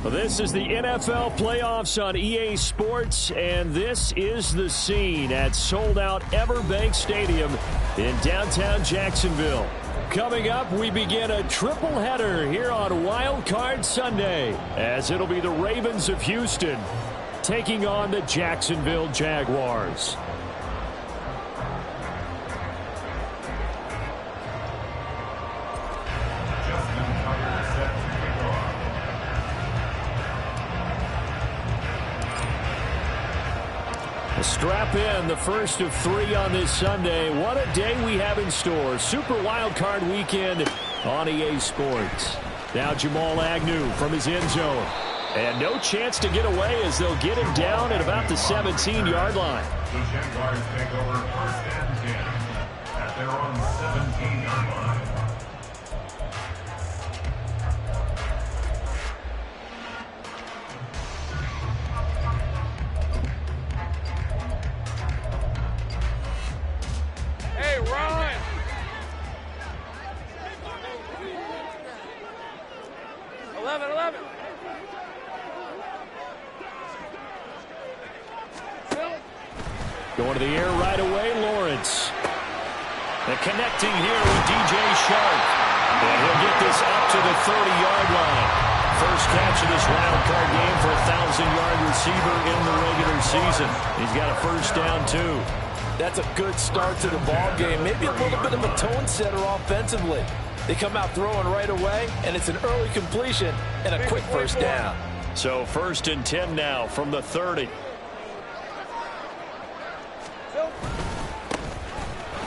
Well, this is the NFL playoffs on EA Sports, and this is the scene at sold-out Everbank Stadium in downtown Jacksonville. Coming up, we begin a triple header here on Wild Card Sunday, as it'll be the Ravens of Houston taking on the Jacksonville Jaguars. Strap in, the first of 3 on this Sunday. What a day we have in store. Super Wild Card Weekend on EA Sports. Now Jamal Agnew from his end zone. And no chance to get away as they'll get him down at about the 17-yard line. The Jaguars take over first and 10 at their own 17-yard line. Hey, Ron! Eleven. Going to the air right away, Lawrence. And connecting here with DJ Sharp. And he'll get this up to the 30-yard line. First catch of this wild card game for a 1,000-yard receiver in the regular season. He's got a first down, too. That's a good start to the ball game. Maybe a little bit of a tone setter offensively. They come out throwing right away, and it's an early completion and a quick first down. So first and 10 now from the 30.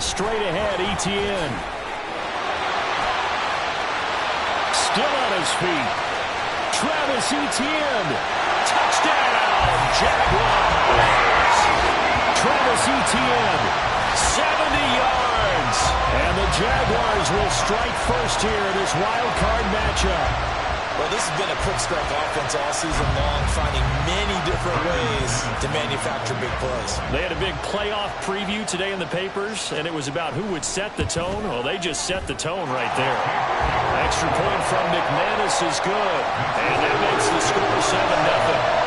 Straight ahead, Etienne. Still on his feet. Travis Etienne. Touchdown, Jaguars. Travis Etienne, 70 yards. And the Jaguars will strike first here in this wild card matchup. Well, this has been a quick strike offense all season long, finding many different ways to manufacture big plays. They had a big playoff preview today in the papers, and it was about who would set the tone. Well, they just set the tone right there. Extra point from McManus is good, and that makes the score 7-0.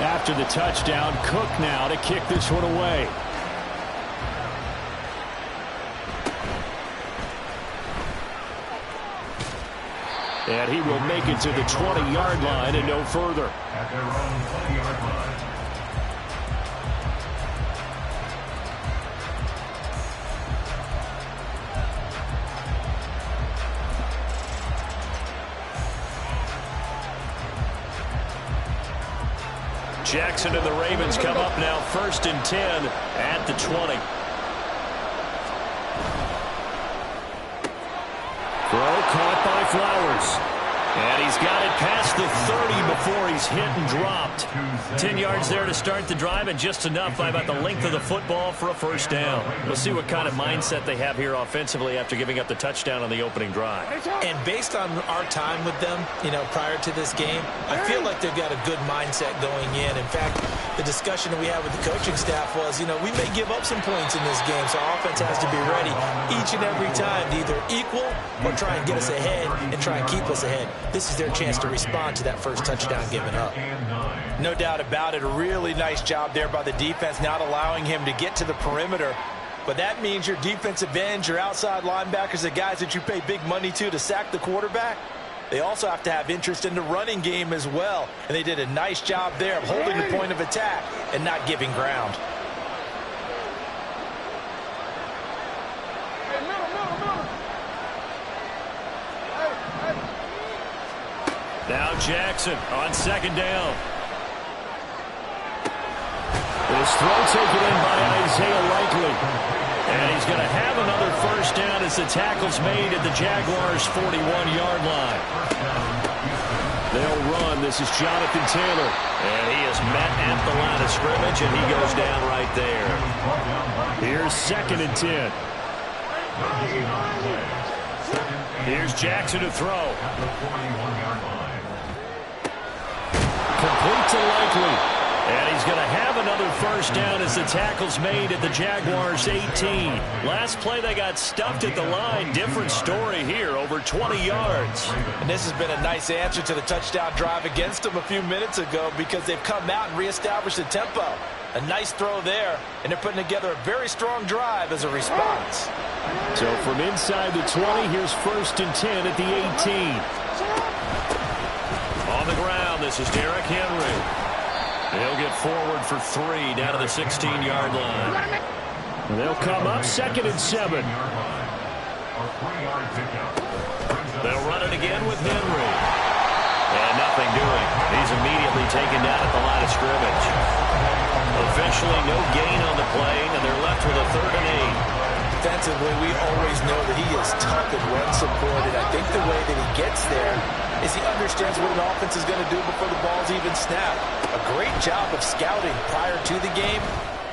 After the touchdown, Cook now to kick this one away. And he will make it to the 20-yard line and no further. At their own 20-yard line. Jackson and the Ravens come up now first and 10 at the 20. Throw caught by Flowers. And he's got it past the 30 before he's hit and dropped. 10 yards there to start the drive, and just enough by about the length of the football for a first down. We'll see what kind of mindset they have here offensively after giving up the touchdown on the opening drive. And based on our time with them, prior to this game, I feel like they've got a good mindset going in. In fact, the discussion that we had with the coaching staff was, we may give up some points in this game, so our offense has to be ready each and every time to either equal or try and get us ahead and try and keep us ahead. This is their chance to respond to that first touchdown given up. No doubt about it. A really nice job there by the defense, not allowing him to get to the perimeter. But that means your defensive ends, your outside linebackers, the guys that you pay big money to sack the quarterback, they also have to have interest in the running game as well. And they did a nice job there of holding the point of attack and not giving ground. Now Jackson on second down. This throw taken in by Isaiah Likely. And he's going to have another first down as the tackle's made at the Jaguars' 41-yard line. They'll run. This is Jonathan Taylor. And he is met at the line of scrimmage, and he goes down right there. Here's second and 10. Here's Jackson to throw. Complete to Likely. And he's going to have another first down as the tackle's made at the Jaguars' 18. Last play they got stuffed at the line. Different story here, over 20 yards. And this has been a nice answer to the touchdown drive against them a few minutes ago because they've come out and reestablished the tempo. A nice throw there, and they're putting together a very strong drive as a response. So from inside the 20, here's 1st and 10 at the 18. On the ground, this is Derrick Henry. They'll get forward for 3 down to the 16-yard line. They'll come up 2nd and 7. They'll run it again with Henry. And nothing doing. He's immediately taken down at the line of scrimmage. Officially no gain on the play, and they're left with a 3rd and 8. Defensively, we always know that he is tough and run supported. I think the way that he gets there is he understands what an offense is going to do before the ball's even snapped. A great job of scouting prior to the game,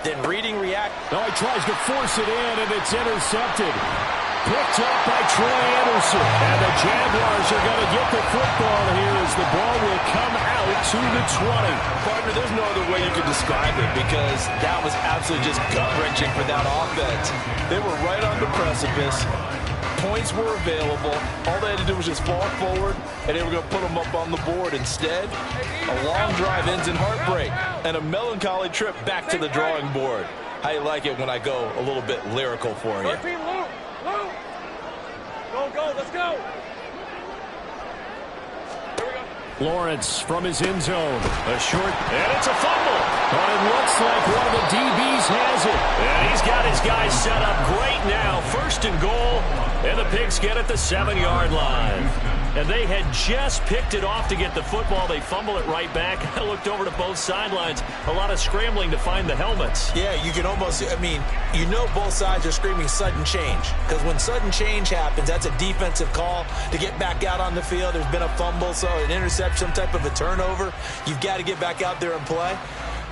then reading, react. No, he tries to force it in, and it's intercepted. Picked up by Troy Anderson. And the Jaguars are going to get the football here as the ball will come out to the 20. Partner, there's no other way you could describe it because that was absolutely just gut-wrenching for that offense. They were right on the precipice. Points were available. All they had to do was just fall forward, and they were going to put them up on the board. Instead, a long drive ends in heartbreak and a melancholy trip back to the drawing board. How you like it when I go a little bit lyrical for you? Go, let's go. Lawrence from his end zone. A short, and it's a fumble. But it looks like one of the DBs has it. And he's got his guys set up great now. 1st and goal, and the Pigs get at the 7-yard line. And they had just picked it off to get the football. They fumble it right back. I looked over to both sidelines. A lot of scrambling to find the helmets. Yeah, you can almost, you know both sides are screaming sudden change. Because when sudden change happens, that's a defensive call to get back out on the field. There's been a fumble, so an interception, some type of a turnover. You've got to get back out there and play.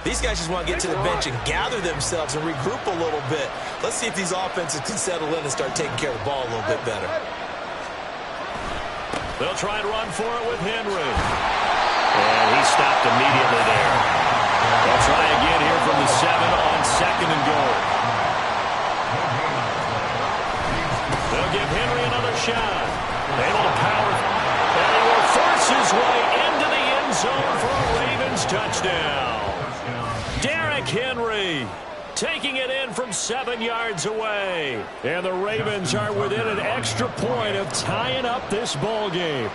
These guys just want to get to the bench and gather themselves and regroup a little bit. Let's see if these offenses can settle in and start taking care of the ball a little bit better. They'll try and run for it with Henry. And he stopped immediately there. They'll try again here from the 7 on 2nd and goal. They'll give Henry another shot. Able to power. And he will force his way into the end zone for a Ravens touchdown. Derrick Henry taking it in from 7 yards away. And the Ravens are within an extra point of tying up this ball game.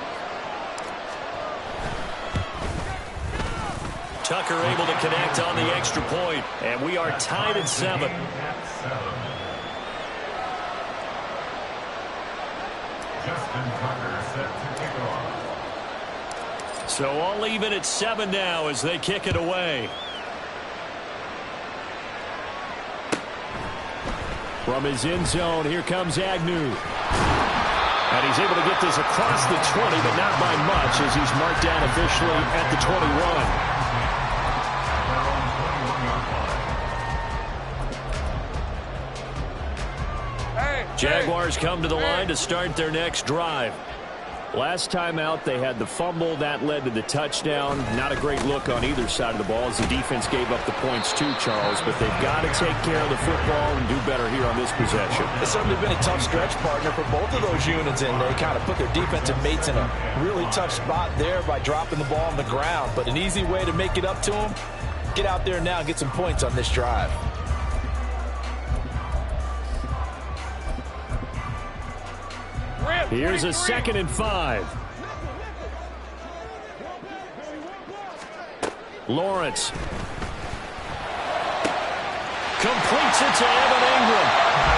Tucker able to connect on the extra point, and we are tied at 7. So all even at 7 now as they kick it away. From his end zone, here comes Agnew. And he's able to get this across the 20, but not by much as he's marked down officially at the 21. Jaguars come to the line to start their next drive. Last time out, they had the fumble. That led to the touchdown. Not a great look on either side of the ball as the defense gave up the points too, Charles. But they've got to take care of the football and do better here on this possession. It's certainly been a tough stretch, partner, for both of those units, and they kind of put their defensive mates in a really tough spot there by dropping the ball on the ground. But an easy way to make it up to them, get out there now and get some points on this drive. Here's a 2nd and 5. Lawrence completes it to Evan Ingram.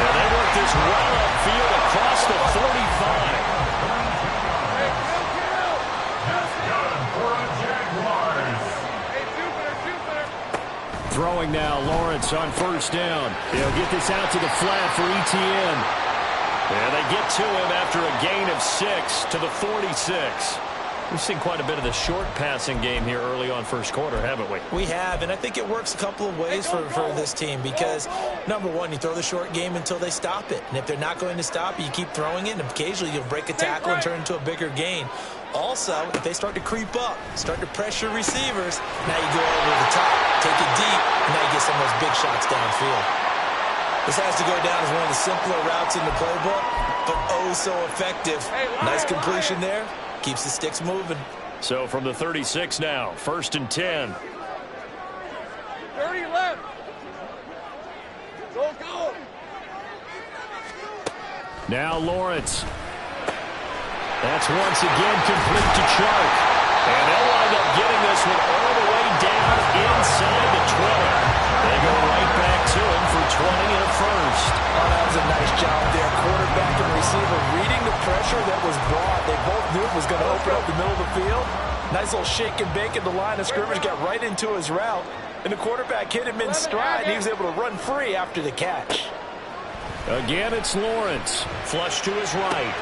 And they work this well upfield across the 45. Throwing now, Lawrence on 1st down. He'll get this out to the flat for ETN. And they get to him after a gain of 6 to the 46. We've seen quite a bit of the short passing game here early on first quarter, haven't we? We have, and I think it works a couple of ways for this team because, number one, you throw the short game until they stop it. And if they're not going to stop it, you keep throwing it, and occasionally you'll break a tackle and turn it into a bigger gain. Also, if they start to creep up, start to pressure receivers, now you go over the top, take it deep, and now you get some of those big shots downfield. This has to go down as one of the simpler routes in the playbook, but oh so effective. Nice completion there. Keeps the sticks moving. So from the 36 now, 1st and 10. 30 left. Go, go. Now Lawrence. That's once again complete to Chark. And they'll wind up getting this one all the way down inside the 20. They go right back to him for 20 and a first. Oh, that was a nice job there. Quarterback and receiver reading the pressure that was brought. They both knew it was going to open up the middle of the field. Nice little shake and bake at the line of scrimmage. Got right into his route. And the quarterback hit him in stride. And he was able to run free after the catch. Again, it's Lawrence. Flush to his right.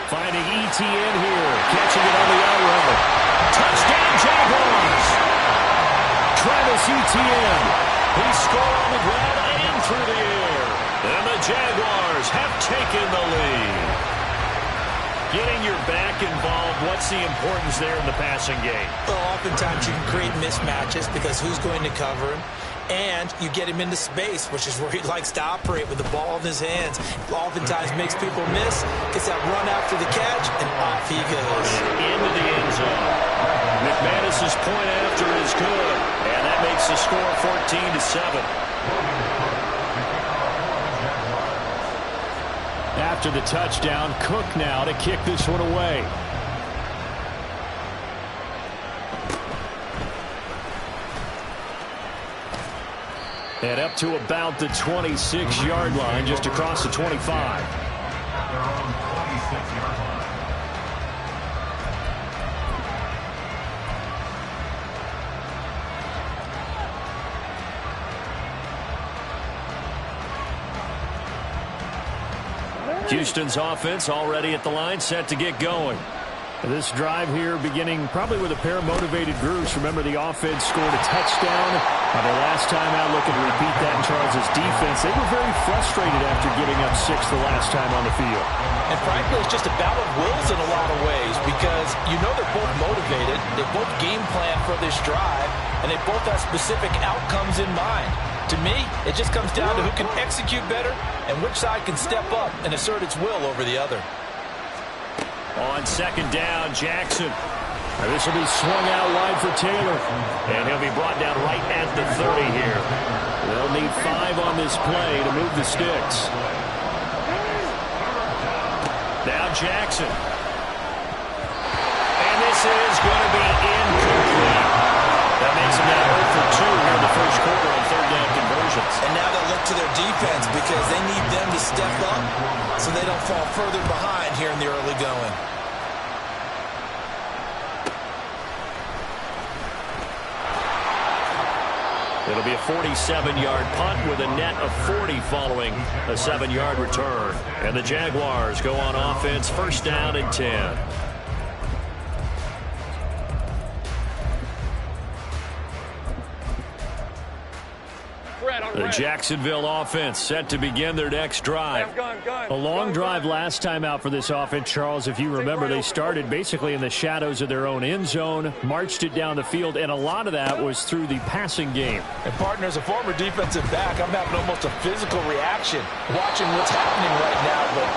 Finding ETN here. Catching it on the outrunner. Touchdown, Jaguars! Travis Etienne. He scored on the ground and through the air. And the Jaguars have taken the lead. Getting your back involved, what's the importance there in the passing game? Well, oftentimes you can create mismatches because who's going to cover him? And you get him into space, which is where he likes to operate with the ball in his hands. Oftentimes makes people miss, gets that run after the catch, and off he goes. Into the end zone. McManus's point after is good. And that makes the score 14-7. After the touchdown, Cook now to kick this one away. And up to about the 26-yard line, just across the 25. They're on 26-yard line. Houston's offense already at the line, set to get going. This drive here beginning probably with a pair of motivated groups. Remember, the offense scored a touchdown on their last time out. Looking to repeat that in Charles' defense. They were very frustrated after giving up 6 the last time on the field. And frankly, it's just a battle of wills in a lot of ways because you know they're both motivated. They both game plan for this drive, and they both have specific outcomes in mind. To me, it just comes down to who can execute better and which side can step up and assert its will over the other. On second down, Jackson. This will be swung out wide for Taylor. And he'll be brought down right at the 30 here. They'll need 5 on this play to move the sticks. Now Jackson. And this is going to be incomplete. That makes him now 0 for 2 here in the first quarter on third down conversions. And now they'll look to their defense because they need them to step up so they don't fall further behind here in the early going. It'll be a 47-yard punt with a net of 40 following a 7-yard return. And the Jaguars go on offense, first down and 10. The Jacksonville offense set to begin their next drive. A long drive last time out for this offense, Charles. If you remember, they started basically in the shadows of their own end zone, marched it down the field, and a lot of that was through the passing game. And, partner, as a former defensive back, I'm having almost a physical reaction watching what's happening right now. But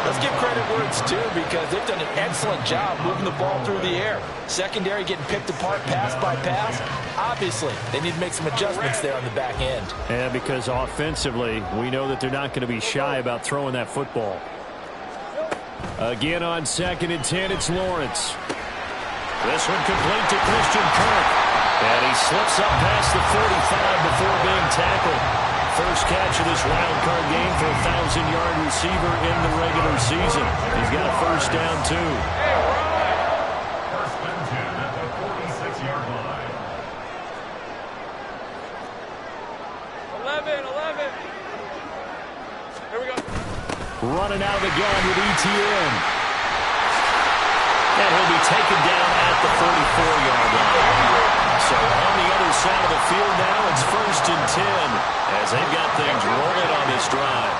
let's give credit where it's due because they've done an excellent job moving the ball through the air. Secondary getting picked apart pass by pass. Obviously, they need to make some adjustments there on the back end. And because offensively, we know that they're not going to be shy about throwing that football. Again on second and 10, it's Lawrence. This one complete to Christian Kirk. And he slips up past the 45 before being tackled. First catch of this wild card game for a 1,000-yard receiver in the regular season. He's got a first down, too. First and 10 at the 46-yard line. 11. Here we go. Running out of the gun with ETN. And he'll be taken down at the 44-yard line. So on the other side of the field now, it's first and 10 as they've got things rolling on this drive.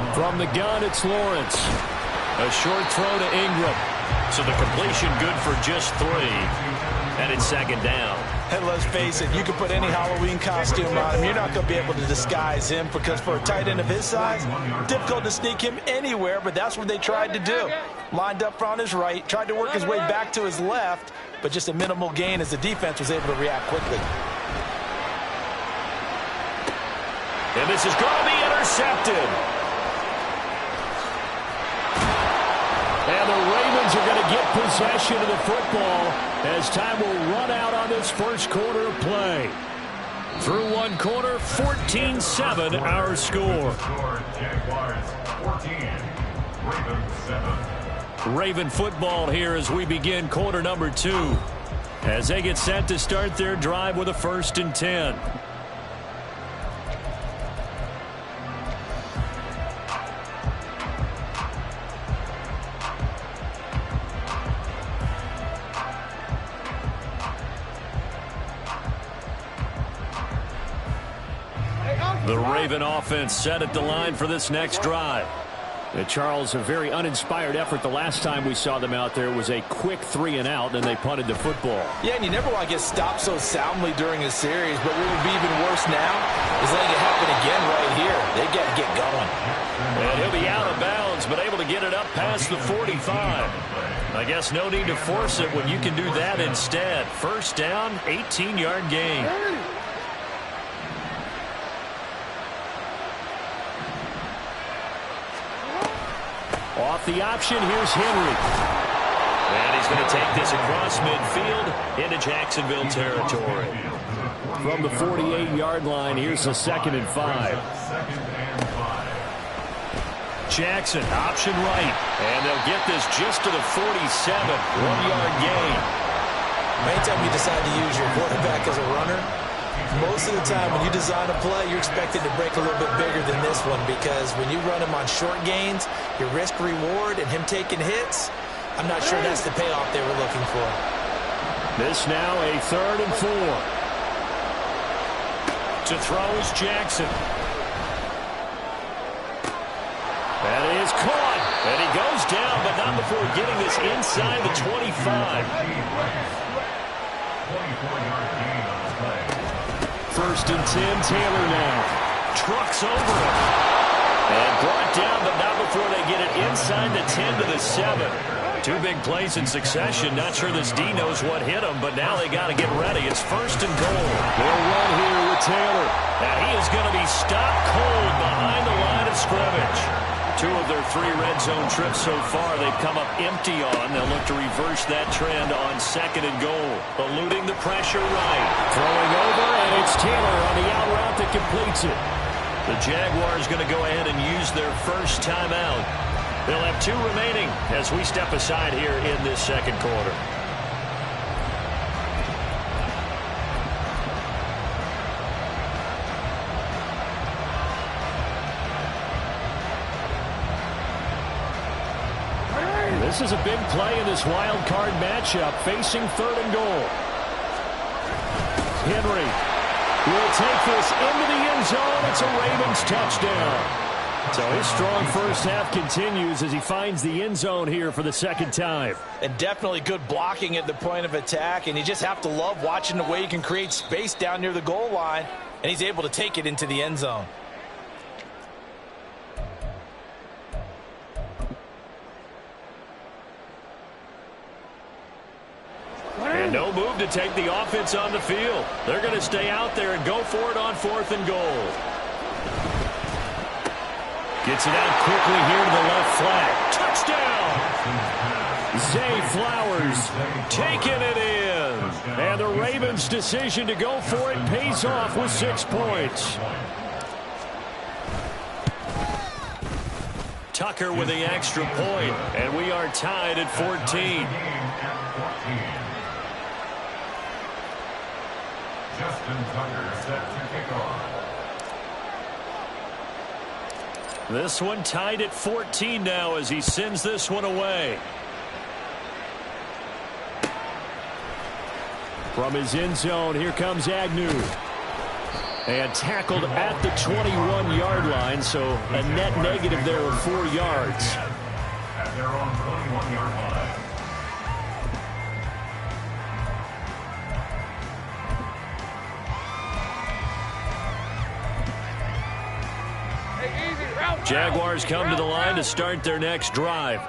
11. From the gun, it's Lawrence. A short throw to Ingram. So the completion good for just 3. And it's second down. And let's face it, you can put any Halloween costume on him. You're not going to be able to disguise him because for a tight end of his size, difficult to sneak him anywhere, but that's what they tried to do. Lined up on his right, tried to work his way back to his left, but just a minimal gain as the defense was able to react quickly. And this is going to be intercepted. And the Ravens are going to get possession of the football as time will run out on this first quarter of play. Through one quarter, 14-7 our score. Jaguars 14, Ravens 7. Raven football here as we begin quarter number 2. As they get set to start their drive with a 1st and 10. The Raven offense set at the line for this next drive. Charles, a very uninspired effort the last time we saw them out there. Was a quick 3 and out, and they punted the football. Yeah, and you never want to get stopped so soundly during a series, but what would be even worse now is letting it happen again right here. They've got to get going. And he'll be out of bounds, but able to get it up past the 45. I guess no need to force it when you can do that instead. First down, 18-yard gain. Off the option, here's Henry. And he's going to take this across midfield into Jacksonville territory. From the 48-yard line, here's a 2nd and 5. Jackson, option right. And they'll get this just to the 47. 1-yard gain. Anytime you decide to use your quarterback as a runner, most of the time when you design a play, you're expected to break a little bit bigger than this one because when you run him on short gains, your risk-reward and him taking hits, I'm not sure that's the payoff they were looking for. This now a 3rd and 4. To throw is Jackson. That is caught. And he goes down, but not before getting this inside the 25. 24-yard gain on the play. 1st and 10, Taylor now. Trucks over him. And brought down, but not before they get it inside the 10 to the 7. 2 big plays in succession. Not sure this D knows what hit him, but now they got to get ready. It's 1st and goal. They'll run here with Taylor. Now he is going to be stopped cold behind the line of scrimmage. 2 of their 3 red zone trips so far they've come up empty on. They'll look to reverse that trend on 2nd and goal. Eluding the pressure right. Throwing over, and it's Taylor on the out route that completes it. The Jaguars going to go ahead and use their first timeout. They'll have 2 remaining as we step aside here in this 2nd quarter. This is a big play in this wild card matchup, facing 3rd and goal. Henry will take this into the end zone. It's a Ravens touchdown. So his strong first half continues as he finds the end zone here for the 2nd time. And definitely good blocking at the point of attack, and you just have to love watching the way he can create space down near the goal line, and he's able to take it into the end zone. And no move to take the offense on the field. They're going to stay out there and go for it on 4th and goal. Gets it out quickly here to the left flat. Touchdown! Zay Flowers taking it in. And the Ravens' decision to go for it pays off with 6 points. Tucker with the extra point, and we are tied at 14. Justin Tucker set to kick off. This one tied at 14 now as he sends this one away. From his end zone, here comes Agnew. And tackled at the 21-yard line, so a net negative there of 4 yards. At their own 21-yard line. Jaguars come to the line to start their next drive.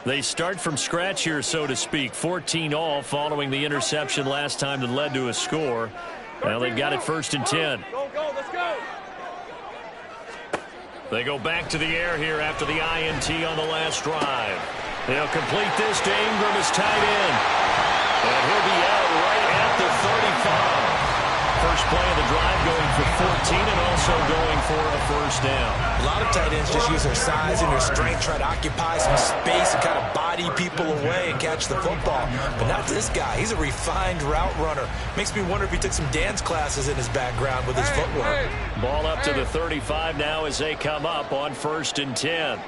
They start from scratch here, so to speak. 14 all following the interception last time that led to a score. Now they've got it 1st and 10. Go, let's go. They go back to the air here after the INT on the last drive. They'll complete this to Ingram as tight end. And he'll be out right at the 35. First play of the drive going for 14 and also going for a first down. A lot of tight ends just use their size and their strength, try to occupy some space and kind of body people away and catch the football. But not this guy. He's a refined route runner. Makes me wonder if he took some dance classes in his background with his footwork. Ball up to the 35 now as they come up on 1st and 10.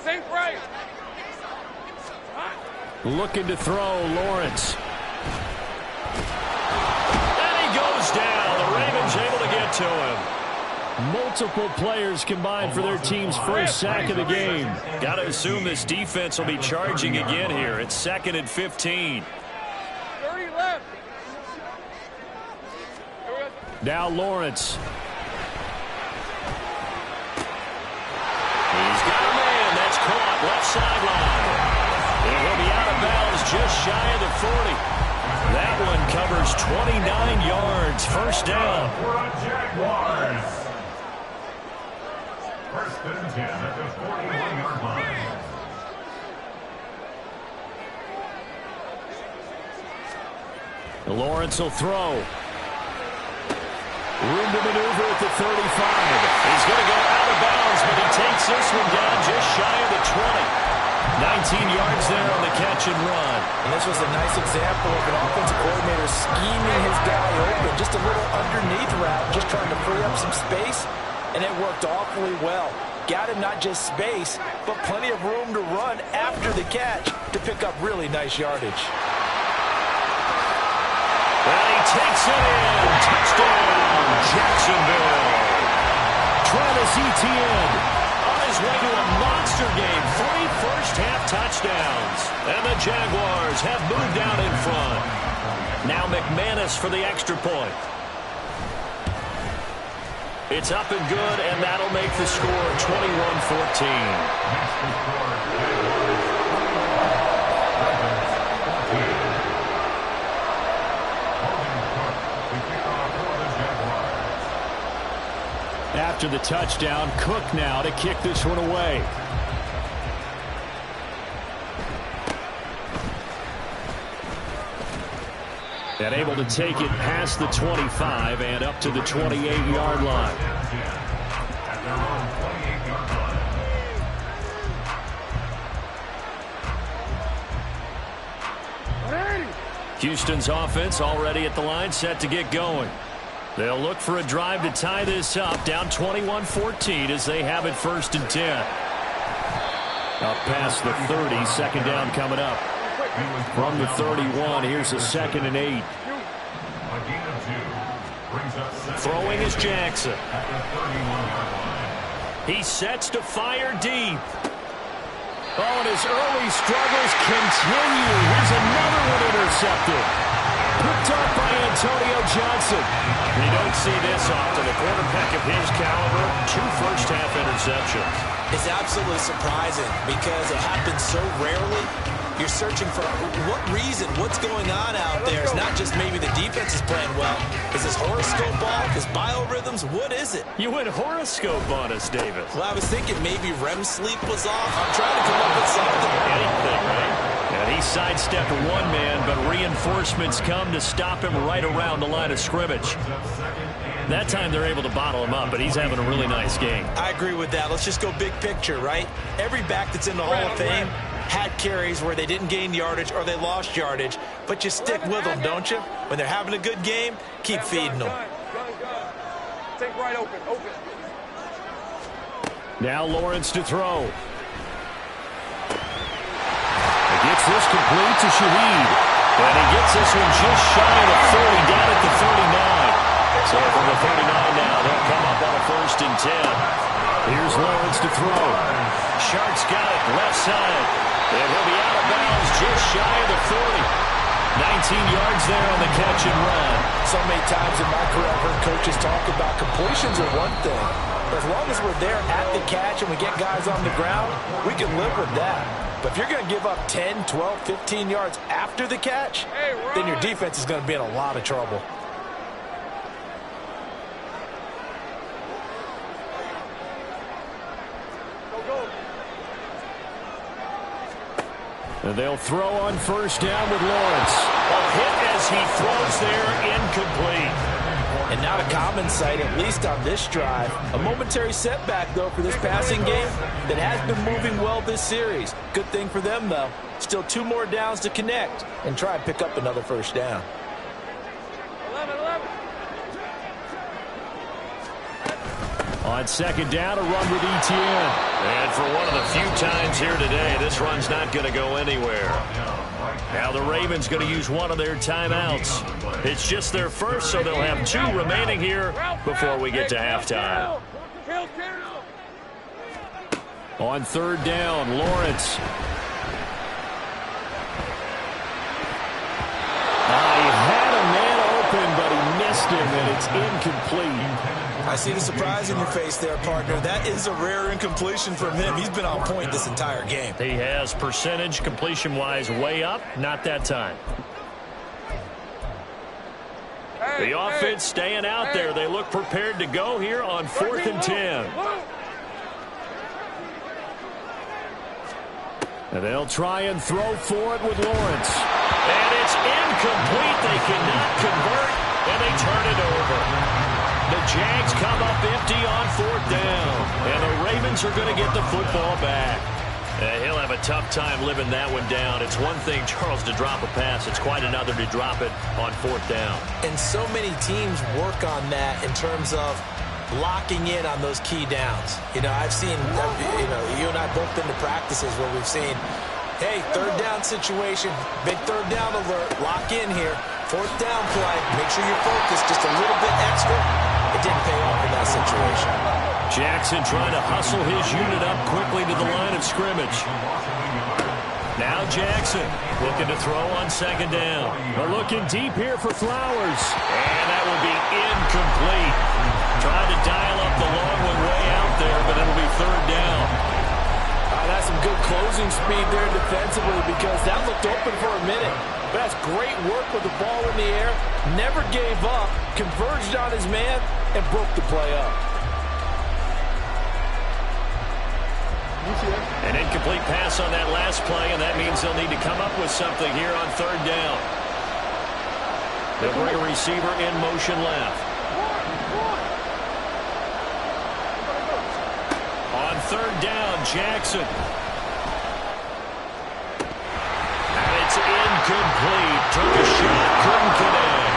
Think right. Looking to throw, Lawrence. And he goes down. The Ravens able to get to him. Multiple players combined for their team's first sack of the game. Got to assume this defense will be charging again here. It's 2nd and 15. 30 left. Now Lawrence. He's got a man. That's caught. Left sideline. And he'll be out of bounds just shy of the 40. That one covers 29 yards. First down. For the Jaguars. 1st and 10 at the 41-yard line. Lawrence will throw. Room to maneuver at the 35. He's going to go out of bounds, but he takes this one down just shy of the 20. 19 yards there on the catch and run. And this was a nice example of an offensive coordinator scheming his guy open. Just a little underneath route, just trying to free up some space, and it worked awfully well. Got him not just space, but plenty of room to run after the catch to pick up really nice yardage. And he takes it in. Touchdown, Jacksonville. Travis Etienne on his way to a monster game. 3 first-half touchdowns. And the Jaguars have moved out in front. Now McManus for the extra point. It's up and good, and that'll make the score 21-14. After the touchdown, Cook now to kick this one away. And able to take it past the 25 and up to the 28-yard line. Houston's offense already at the line, set to get going. They'll look for a drive to tie this up, down 21-14 as they have it 1st and 10. Up past the 30, 2nd down coming up. From the 31, here's a 2nd and 8. Throwing is Jackson. He sets to fire deep. Oh, and his early struggles continue. Here's another one intercepted. Picked up by Antonio Johnson. You don't see this often. A quarterback of his caliber, 2 first-half interceptions. It's absolutely surprising because it happens so rarely. You're searching for what reason, what's going on out there. It's not just maybe the defense is playing well. Is this horoscope off? Is biorhythms? What is it? You went horoscope on us, Davis. Well, I was thinking maybe REM sleep was off. I'm trying to come up with something. Anything, right? And he sidestepped one man, but reinforcements come to stop him right around the line of scrimmage. That time they're able to bottle him up, but he's having a really nice game. I agree with that. Let's just go big picture, right? Every back that's in the Hall of Fame had carries where they didn't gain yardage or they lost yardage, but you stick with them, don't you? When they're having a good game, keep feeding them. Take right open. Now Lawrence to throw. Gets this complete to Shaheed. And he gets this one just shy of the 40, down at the 39. So from the 39 now, they'll come up on a 1st and 10. Here's Lawrence to throw. Sharks got it, left side. And he'll be out of bounds just shy of the 40. 19 yards there on the catch and run. So many times in my career, I've heard coaches talk about completions are one thing. But as long as we're there at the catch and we get guys on the ground, we can live with that. But if you're going to give up 10, 12, 15 yards after the catch, then your defense is going to be in a lot of trouble. And they'll throw on 1st down with Lawrence. A hit as he throws there, incomplete. And not a common sight, at least on this drive. A momentary setback, though, for this passing game that has been moving well this series. Good thing for them, though. Still 2 more downs to connect and try and pick up another 1st down. 11. On 2nd down, a run with Etienne. And for one of the few times here today, this run's not going to go anywhere. Now the Ravens going to use one of their timeouts. It's just their first, so they'll have 2 remaining here before we get to halftime. On 3rd down, Lawrence. He had a man open, but he missed him, and it's incomplete. I see the surprise in your face there, partner. That is a rare incompletion from him. He's been on point this entire game. He has percentage completion-wise way up. Not that time. The offense staying out there. They look prepared to go here on 4th and 10. And they'll try and throw for it with Lawrence. And it's incomplete. They cannot convert, and they turn it over. The Jags come up empty on 4th down. And the Ravens are going to get the football back. He'll have a tough time living that one down. It's one thing, Charles, to drop a pass. It's quite another to drop it on 4th down. And so many teams work on that in terms of locking in on those key downs. You know, I've seen, you and I both been to practices where we've seen, hey, 3rd down situation, big 3rd down alert, lock in here. 4th down play, make sure you're focused just a little bit extra. It didn't pay off in that situation. Jackson trying to hustle his unit up quickly to the line of scrimmage. Now Jackson looking to throw on 2nd down. They're looking deep here for Flowers. And that will be incomplete. Trying to dial up the long one way out there, but it'll be 3rd down. That's some good closing speed there defensively because that looked open for a minute. But that's great work with the ball in the air. Never gave up, converged on his man, and broke the play up. An incomplete pass on that last play, and that means they'll need to come up with something here on 3rd down. They'll bring a receiver in motion left. On 3rd down, Jackson. And it's incomplete. Took a shot, couldn't connect.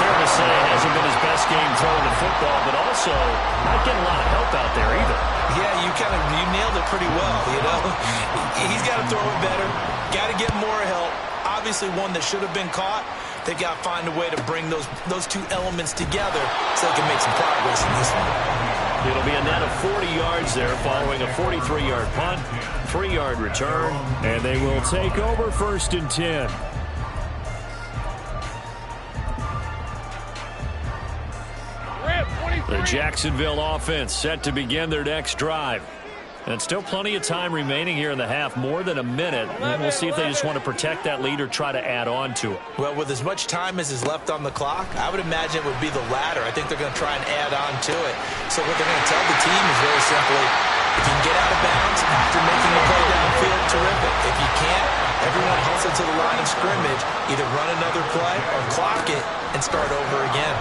Fair to say, it hasn't been his best game throwing the football, but also not getting a lot of help out there either. Yeah, you nailed it pretty well, you know. He's got to throw it better. Got to get more help. Obviously one that should have been caught. They got to find a way to bring those 2 elements together so they can make some progress in this one. It'll be a net of 40 yards there following a 43-yard punt, 3-yard return, and they will take over 1st and 10. The Jacksonville offense set to begin their next drive. And still plenty of time remaining here in the half, more than a minute. And we'll see if they just want to protect that lead or try to add on to it. Well, with as much time as is left on the clock, I would imagine it would be the latter. I think they're going to try and add on to it. So what they're going to tell the team is very simply, if you can get out of bounds after making the play downfield, terrific. If you can't, everyone hustle to the line of scrimmage, either run another play or clock it and start over again.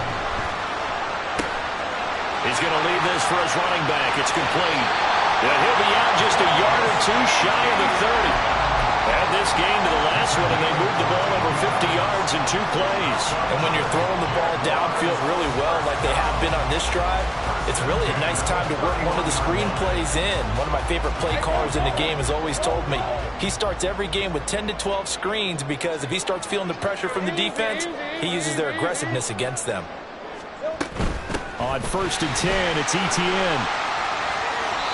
He's going to leave this for his running back. It's complete. And he'll be out just a yard or 2 shy of the 30. Add this game to the last one, and they moved the ball over 50 yards in 2 plays. And when you're throwing the ball downfield really well like they have been on this drive, it's really a nice time to work one of the screen plays in. One of my favorite play callers in the game has always told me he starts every game with 10 to 12 screens because if he starts feeling the pressure from the defense, he uses their aggressiveness against them. On 1st and 10, it's Etienne.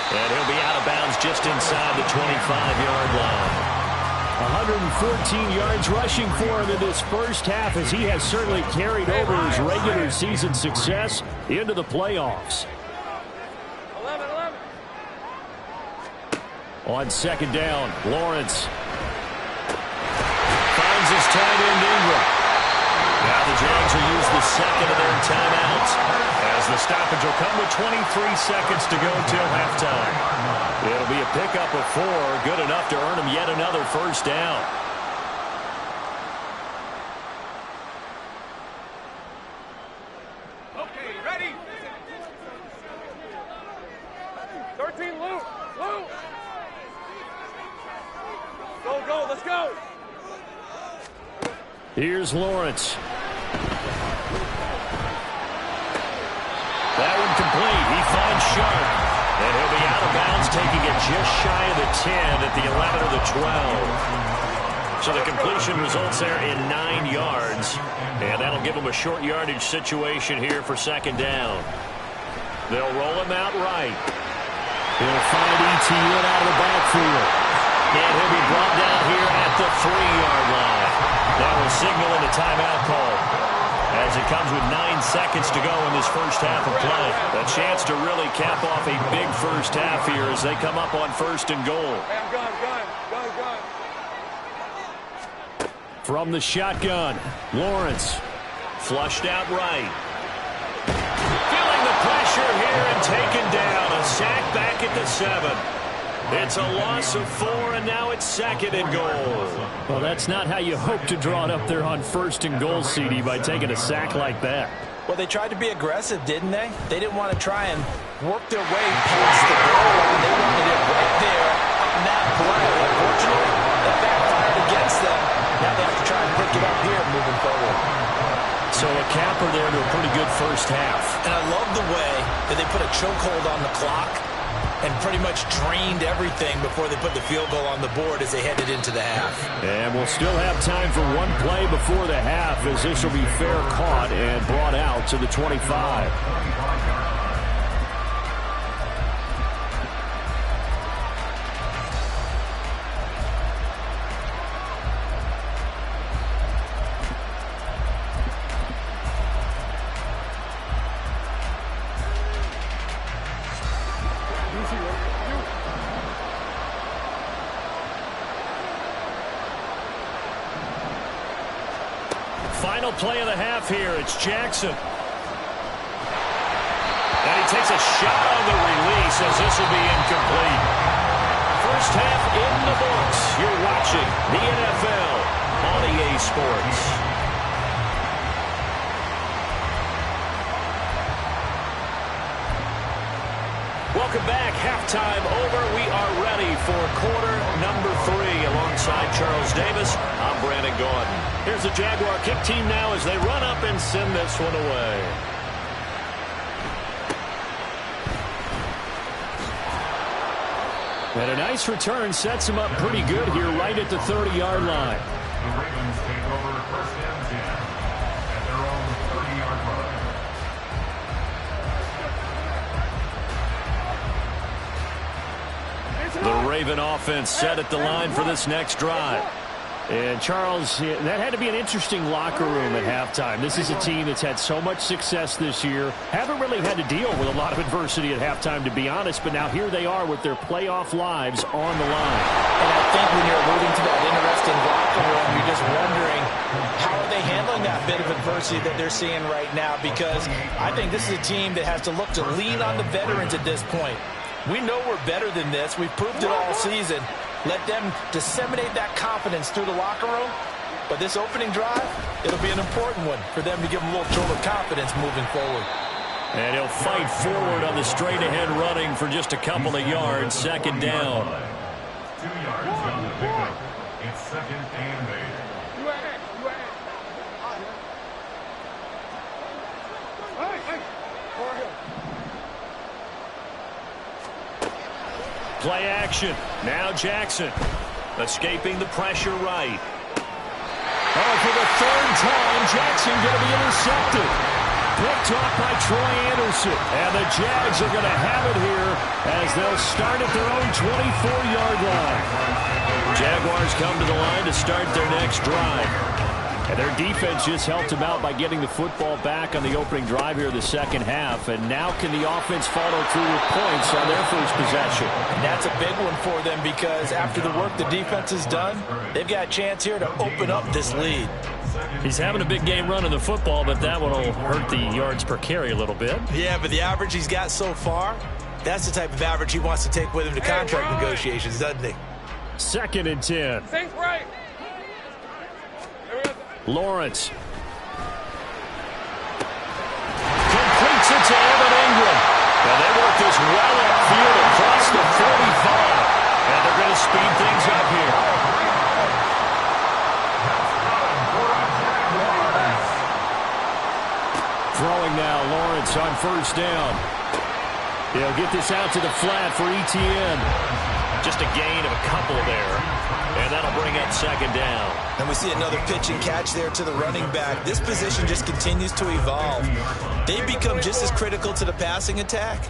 And he'll be out of bounds just inside the 25-yard line. 114 yards rushing for him in this first half as he has certainly carried over his regular season success into the playoffs. 11. On 2nd down, Lawrence finds his tight end Ingram. Now the Jags will use the second of their timeouts as the stoppage will come with 23 seconds to go until halftime. It'll be a pickup of 4, good enough to earn him yet another first down. Okay, ready. 13, Lou. Go, let's go. Here's Lawrence. That one complete. He finds Sharp. And he'll be out of bounds, taking it just shy of the 10 at the 11 or the 12. So the completion results there in 9 yards. And that'll give him a short yardage situation here for 2nd down. They'll roll him out right. He'll find Etienne out of the backfield. And he'll be brought down here at the 3-yard line. That will signal in a timeout call, as it comes with 9 seconds to go in this first half of play. A chance to really cap off a big first half here as they come up on 1st and goal. Gun. From the shotgun, Lawrence flushed out right. Feeling the pressure here and taken down. A sack back at the 7. It's a loss of 4, and now it's 2nd and goal. Well, that's not how you hope to draw it up there on 1st and goal, CD, by taking a sack like that. Well, they tried to be aggressive, didn't they? They didn't want to try and work their way past the goal line. They wanted it right there on that play. Unfortunately, that backfired against them. Now they have to try and pick it up here moving forward. So a capper there to a pretty good first half. And I love the way that they put a chokehold on the clock and pretty much drained everything before they put the field goal on the board as they headed into the half. And we'll still have time for one play before the half, as this will be fair caught and brought out to the 25. Final play of the half here. It's Jackson. And he takes a shot on the release as this will be incomplete. First half in the books. You're watching the NFL on EA Sports. Welcome back. Halftime over. We are ready for quarter number 3. Alongside Charles Davis, I'm Brandon Gordon. Here's the Jaguar kick team now as they run up and send this one away. And a nice return sets him up pretty good here right at the 30-yard line. The Ravens take over 1st and 10 at their own 30-yard line. The Raven offense set at the line for this next drive. And, Charles, that had to be an interesting locker room at halftime. This is a team that's had so much success this year. Haven't really had to deal with a lot of adversity at halftime, to be honest. But now here they are with their playoff lives on the line. And I think when you're alluding to that interesting locker room, you're just wondering how are they handling that bit of adversity that they're seeing right now. Because I think this is a team that has to look to lean on the veterans at this point. We know we're better than this. We've proved it all season. Let them disseminate that confidence through the locker room. But this opening drive, it'll be an important one for them to give them a little jolt of confidence moving forward. And he'll fight forward on the straight-ahead running for just a couple of yards. 2nd down. 2 yards on the pickup. It's 2nd and 8. Play action. Now Jackson. Escaping the pressure right. Oh, for the 3rd time, Jackson going to be intercepted. Picked off by Troy Anderson. And the Jags are going to have it here as they'll start at their own 24-yard line. Jaguars come to the line to start their next drive. And their defense just helped them out by getting the football back on the opening drive here in the second half. And now can the offense follow through with points on their first possession? And that's a big one for them because after the work the defense has done, they've got a chance here to open up this lead. He's having a big game running the football, but that one will hurt the yards per carry a little bit. Yeah, but the average he's got so far, that's the type of average he wants to take with him to contract negotiations, doesn't he? 2nd and 10. Think right. Lawrence. Completes it to Evan Ingram. And they work this well upfield across the 45. And they're going to speed things up here. Throwing now, Lawrence on 1st down. He'll get this out to the flat for Etienne. Just a gain of a couple there. And that'll bring up 2nd down. And we see another pitch and catch there to the running back. This position just continues to evolve. They become just as critical to the passing attack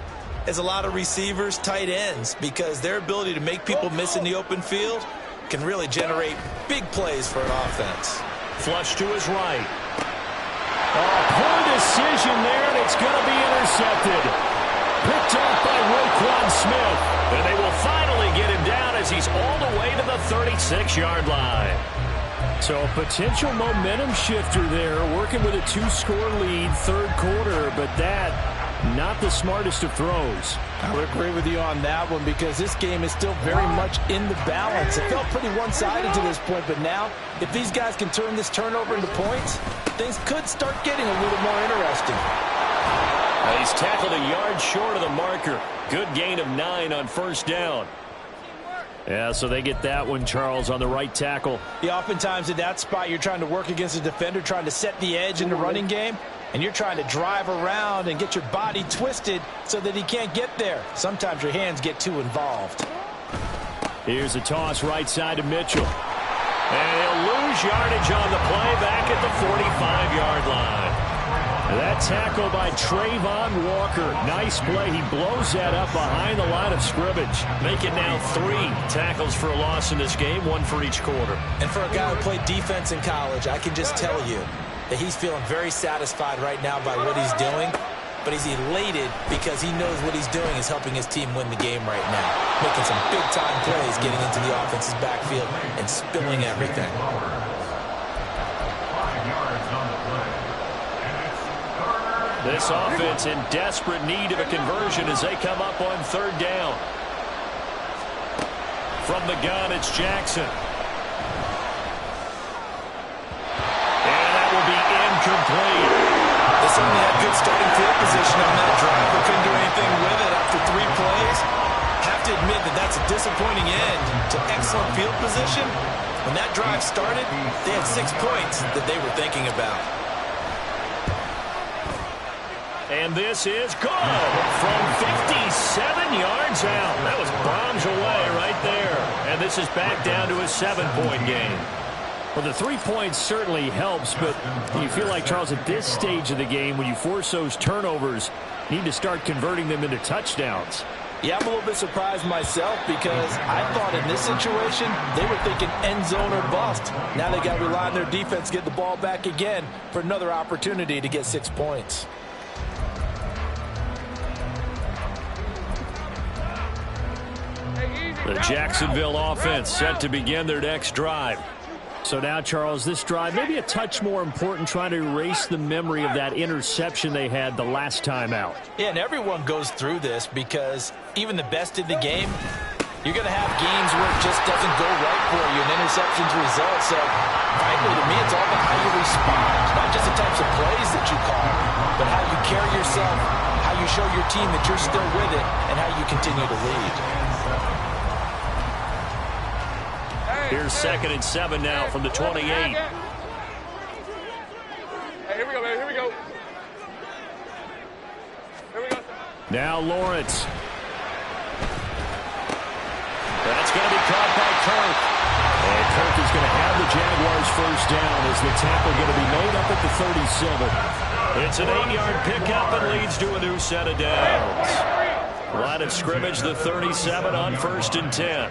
as a lot of receivers, tight ends, because their ability to make people miss in the open field can really generate big plays for an offense. Flush to his right. Oh, poor decision there, and it's going to be intercepted. Picked off by Roquan Smith. And they will finally get him down as he's all the way to the 36-yard line. So a potential momentum shifter there, working with a 2-score lead, 3rd quarter, but that, not the smartest of throws. I would agree with you on that one because this game is still very much in the balance. It felt pretty one-sided to this point, but now, if these guys can turn this turnover into points, things could start getting a little more interesting. He's tackled a yard short of the marker. Good gain of 9 on 1st down. Yeah, so they get that one, Charles, on the right tackle. Yeah, oftentimes in that spot, you're trying to work against a defender, trying to set the edge in the running game, and you're trying to drive around and get your body twisted so that he can't get there. Sometimes your hands get too involved. Here's a toss right side to Mitchell. And he'll lose yardage on the play back at the 45-yard line. That tackle by Trayvon Walker. Nice play. He blows that up behind the line of scrimmage. Make it now 3 tackles for a loss in this game, 1 for each quarter. And for a guy who played defense in college, I can just tell you that he's feeling very satisfied right now by what he's doing. But he's elated because he knows what he's doing is helping his team win the game right now. Making some big-time plays, getting into the offense's backfield and spilling everything. 5 yards on the play. This offense in desperate need of a conversion as they come up on 3rd down. From the gun, it's Jackson. And that will be incomplete. They certainly had good starting field position on that drive, but couldn't do anything with it after 3 plays. Have to admit that that's a disappointing end to excellent field position. When that drive started, they had 6 points that they were thinking about. And this is good from 57 yards out. That was bombs away right there. And this is back down to a 7-point game. Well, the 3 points certainly helps, but you feel like, Charles, at this stage of the game, when you force those turnovers, you need to start converting them into touchdowns. Yeah, I'm a little bit surprised myself because I thought in this situation they were thinking end zone or bust. Now they got to rely on their defense to get the ball back again for another opportunity to get 6 points. The Jacksonville offense set to begin their next drive. So now, Charles, this drive maybe a touch more important, trying to erase the memory of that interception they had the last time out. Yeah, and everyone goes through this because even the best in the game, you're going to have games where it just doesn't go right for you and interceptions result. So, frankly, to me, it's all about how you respond. Not just the types of plays that you call, but how you carry yourself, how you show your team that you're still with it, and how you continue to lead. Here's 2nd and 7 now from the 28. Hey, here we go, baby. Here we go. Here we go. Now Lawrence. That's going to be caught by Kirk. And Kirk is going to have the Jaguars first down as the tackle going to be made up at the 37. It's an 8-yard pickup and leads to a new set of downs. Line of scrimmage, the 37 on 1st and 10.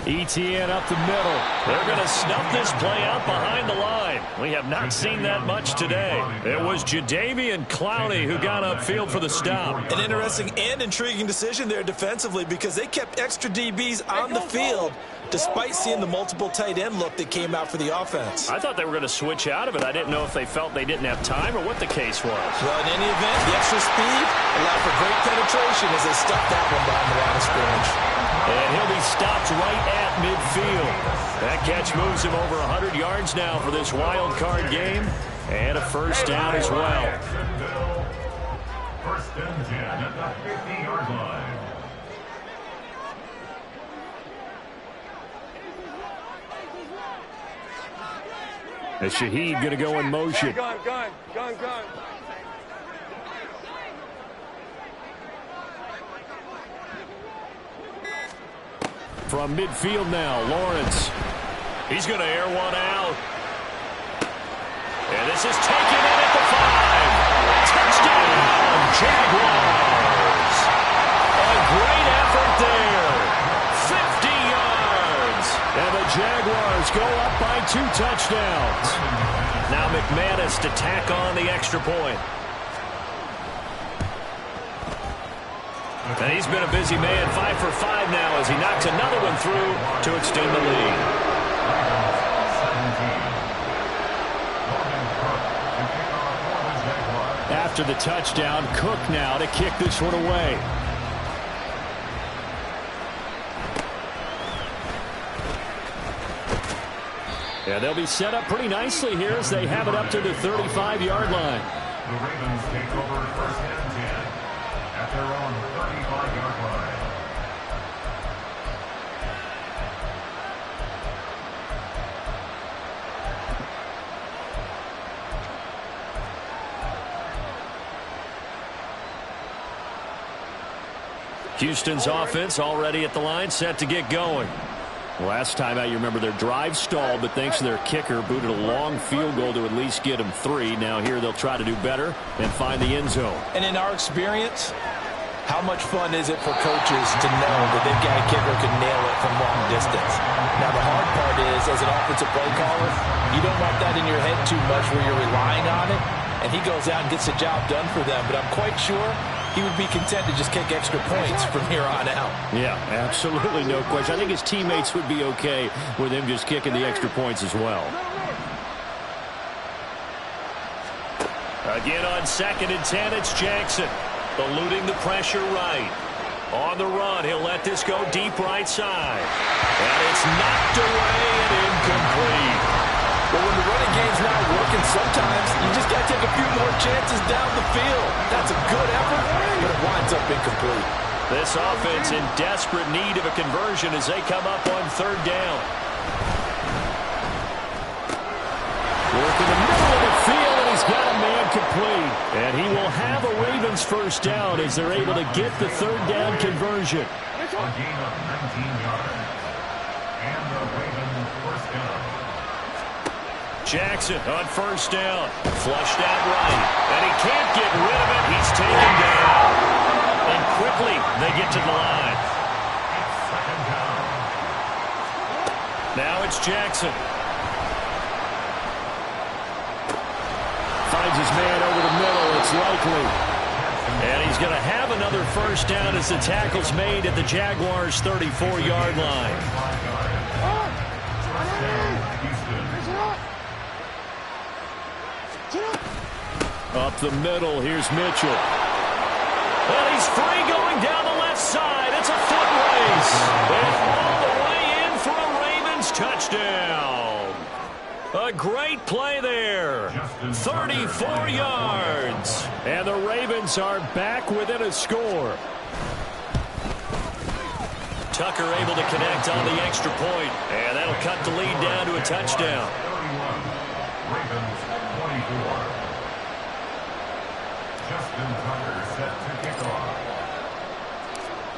ETN up the middle. They're going to snuff this play out behind the line. We have not seen that much today. It was Jadeveon Clowney who got upfield for the stop. An interesting and intriguing decision there defensively because they kept extra DBs on the field despite seeing the multiple tight end look that came out for the offense. I thought they were going to switch out of it. I didn't know if they felt they didn't have time or what the case was. Well, in any event, the extra speed allowed for great penetration as they stuck that one behind the line of scrimmage. And he'll be stopped right at midfield. That catch moves him over 100 yards now for this wild card game. And a first down as well. First and 10 at the 50-yard line. As Shaheed going to go in motion. Gun. From midfield now, Lawrence. He's going to air one out. And this is taken in at the 5. Touchdown, Jaguars. A great effort there. 50 yards. And the Jaguars go up by 2 touchdowns. Now McManus to tack on the extra point. And he's been a busy man, 5 for 5 now as he knocks another one through to extend the lead. After the touchdown, Cook now to kick this one away. Yeah, they'll be set up pretty nicely here as they have it up to the 35-yard line. The Ravens take over first and 10 at their own 35-yard line. Houston's offense already at the line, set to get going. Last time out, you remember their drive stalled, but thanks to their kicker, booted a long field goal to at least get them 3. Now here they'll try to do better and find the end zone. And in our experience, how much fun is it for coaches to know that they've got a kicker who can nail it from long distance? Now, the hard part is, as an offensive play caller, you don't want that in your head too much where you're relying on it, and he goes out and gets the job done for them. But I'm quite sure he would be content to just kick extra points from here on out. Yeah, absolutely no question. I think his teammates would be okay with him just kicking the extra points as well. Again on 2nd and 10, it's Jackson. Eluding the pressure right. On the run, he'll let this go deep right side. And it's knocked away and incomplete. Well, when the running game's not working, sometimes you just got to take a few more chances down the field. That's a good effort, but it winds up incomplete. This offense in desperate need of a conversion as they come up on 3rd down. Work in the middle of the field, and he's got a man complete. And he will have a Ravens first down as they're able to get the 3rd down conversion. A gain of 19 yards. And the Ravens first down. Jackson on 1st down. Flushed out right. And he can't get rid of it. He's taken down. And quickly they get to the line. Second down. Now it's Jackson. Finds his man over the middle. It's likely. And he's going to have another first down as the tackle's made at the Jaguars' 34-yard line. Up the middle, here's Mitchell. And he's free going down the left side. It's a foot race. And all the way in for a Ravens touchdown. A great play there. 34 yards. And the Ravens are back within a score. Tucker able to connect on the extra point, and that'll cut the lead down to a touchdown. 31, Ravens 24. Justin Tucker set to kick off.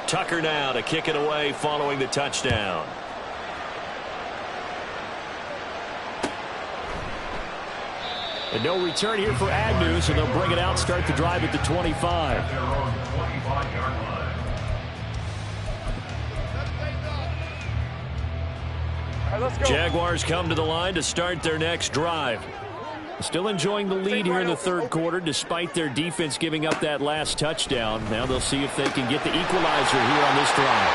Tucker now to kick it away following the touchdown. And no return here for Agnew, so they'll bring it out, start the drive at the 25. At their own 25-yard line. All right, let's go. Jaguars come to the line to start their next drive. Still enjoying the lead here in the third quarter, despite their defense giving up that last touchdown. Now they'll see if they can get the equalizer here on this drive.